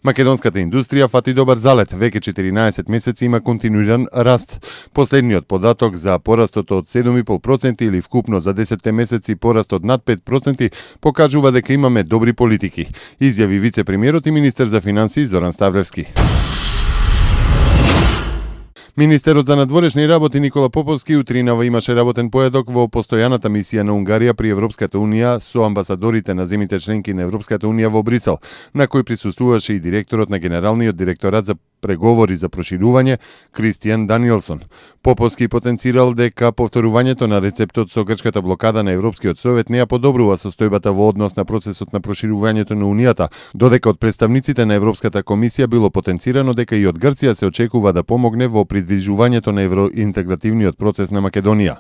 Македонската индустрија фати добар залет, веќе 14 месеци има континуиран раст. Последниот податок за порастот од 7,5% или вкупно за 10 месеци порастот над 5% покажува дека имаме добри политики, изјави вице-премиерот и министер за финансии Зоран Ставлевски. Министерот за надворешни работи Никола Поповски утринава имаше работен поедок во постојаната мисија на Унгарија при Европската Унија со амбасадорите на земјите членки на Европската Унија во Брисел, на кој присуствуваше и директорот на Генералниот директорат за преговори за проширување Кристијан Даниелсон. Поповски потенцирал дека повторувањето на рецептот со грчката блокада на Европскиот совет не ја подобрува состојбата во однос на процесот на проширувањето на Унијата, додека од представниците на Европската комисија било потенцирано дека и од Грција се очекува да помогне во придвижувањето на евроинтегративниот процес на Македонија.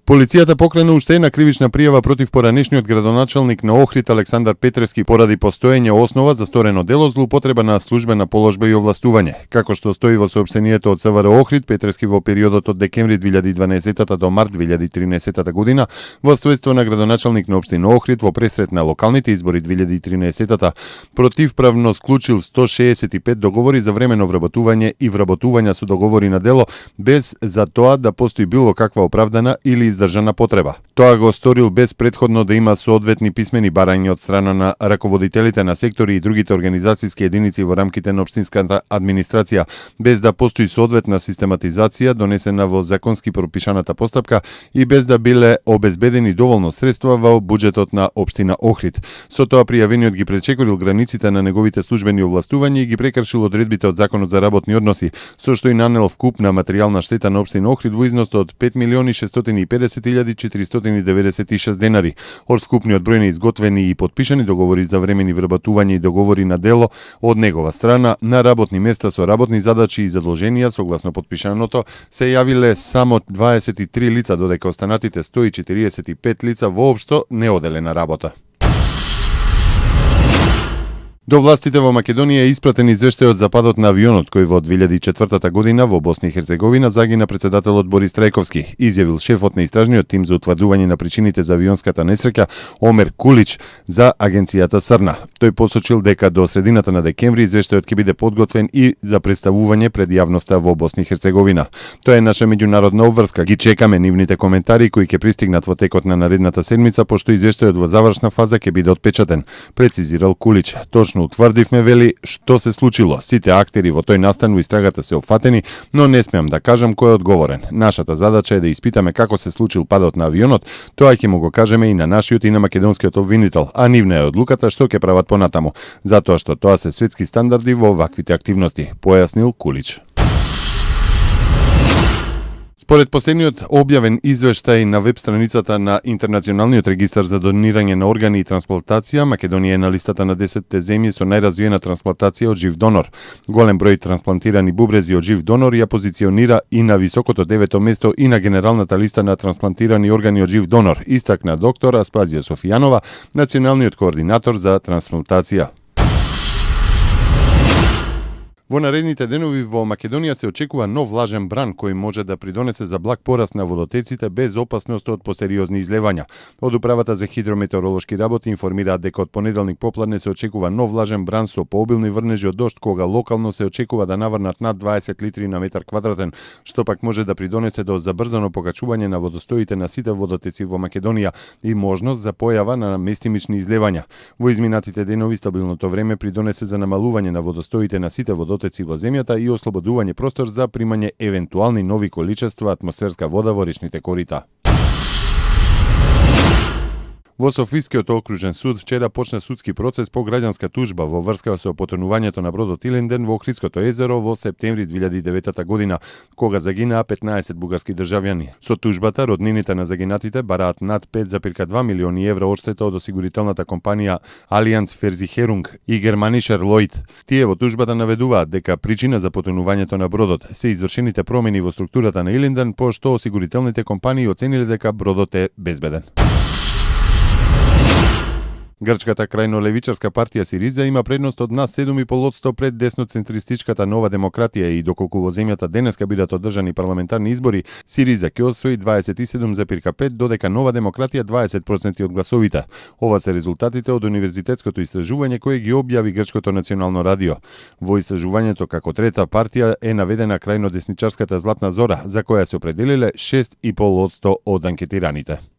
Полицијата покрена уште една кривична пријава против поранешниот градоначалник на Охрид Александар Петрески поради постоење основа за сторено дело злоупотреба на службена положба и овластување. Како што стои во соопштението од СВР Охрид, Петрески во периодот од декември 2012 до март 2013 година во својство на градоначалник на општина Охрид во пресрет на локалните избори 2013 противправно склучил 165 договори за времено вработување и вработувања со договори на дело без за тоа да постои било каква оправдана или издржана потреба. Тоа го сторил без претходно да има соодветни писмени барања од страна на раководителите на сектори и другите организацијски единици во рамките на општинската администрација, без да постои соодветна систематизација донесена во законски пропишаната постапка и без да биле обезбедени доволно средства во буџетот на општина Охрид. Со тоа пријавениот ги пречекорил границите на неговите службени овластувања и ги прекршил одредбите од Законот за работни односи, со што и нанел вкупна материјална штета на општина Охрид во износ од 5.650.496 денари. Од вкупниот број на изготвени и подпишани договори за времени вработување и договори на дело од негова страна на работни места со работни задачи и задолженија согласно подпишаното се јавиле само 23 лица, додека останатите 145 лица воопшто не оделе на работа. До властите во Македонија е испратен извештај од западот на авионот кој во 2004 година во Босна и Херцеговина загина председателот Борис Трајковски, изјавил шефот на истражниот тим за утврдување на причините за авионската несреќа Омер Кулич за агенцијата СРНА. Тој посочил дека до средината на декември извештајот ќе биде подготвен и за представување пред јавноста во Босна и Херцеговина. Тоа е наша меѓународна обврска. Ги чекаме нивните коментари кои ќе пристигнат во текот на наредната седмица, пошто извештајот во завршна фаза ќе биде отпечатен, прецизирал Кулич. Точно утврдивме, вели, што се случило. Сите актери во тој настан во истрагата се опфатени, но не смеам да кажам кој е одговорен. Нашата задача е да испитаме како се случил падот на авионот, тоа ќе му го кажеме и на нашиот и на македонскиот обвинител, а нивна е одлуката што ќе прават понатаму, затоа што тоа се светски стандарди во ваквите активности, појаснил Кулич. Според последниот објавен извештај на веб страницата на Интернационалниот регистар за донирање на органи и трансплантација, Македонија е на листата на 10 земји со најразвиена трансплантација од жив донор. Голем број трансплантирани бубрези од жив донор ја позиционира и на високото 9-то место и на генералната листа на трансплантирани органи од жив донор, истакна доктор Аспазија Софијанова, националниот координатор за трансплантација. Во наредните денови во Македонија се очекува нов влажен бран кој може да придонесе за благ пораст на водотеците без опасност од посериозни излевања. Од управата за хидрометеоролошки работи информираат дека од понеделник попладне се очекува нов влажен бран со пообилни врнежи од дожд, кога локално се очекува да наврнат над 20 литри на метар квадратен, што пак може да придонесе до забрзано покачување на водостоите на сите водотеци во Македонија и можност за појава на местимични излевања. Во изминатите денови стабилното време придонесе за намалување на водостоите на сите водотеци во земјата и ослободување простор за примање евентуални нови количества атмосферска вода во речните корита. Во Софискиот окружен суд вчера почна судски процес по граѓанска тужба во врска со потонувањето на бродот Илинден во Охридското езеро во септември 2009 година, кога загинаа 15 бугарски државјани. Со тужбата роднините на загинатите бараат над 5,2 милиони евра одштета од осигурителната компанија Алијанс Ферзихерунг и Германишер Лојд. Тие во тужбата наведуваат дека причина за потонувањето на бродот се извршените промени во структурата на Илинден, пошто осигурителните компании оцениле дека бродот е безбеден. Грчката крајно левичарска партија Сириза има предност од нас 7,5% пред десноцентристичката Нова демократија и доколку во земјата денеска бидат одржани парламентарни избори, Сириза ќе освои 27,5 додека Нова демократија 20% од гласовите. Ова се резултатите од универзитетското истражување кое ги објави Грчкото национално радио. Во истражувањето како трета партија е наведена крајно десничарската Златна Зора, за која се определиле 6,5% од анкетираните.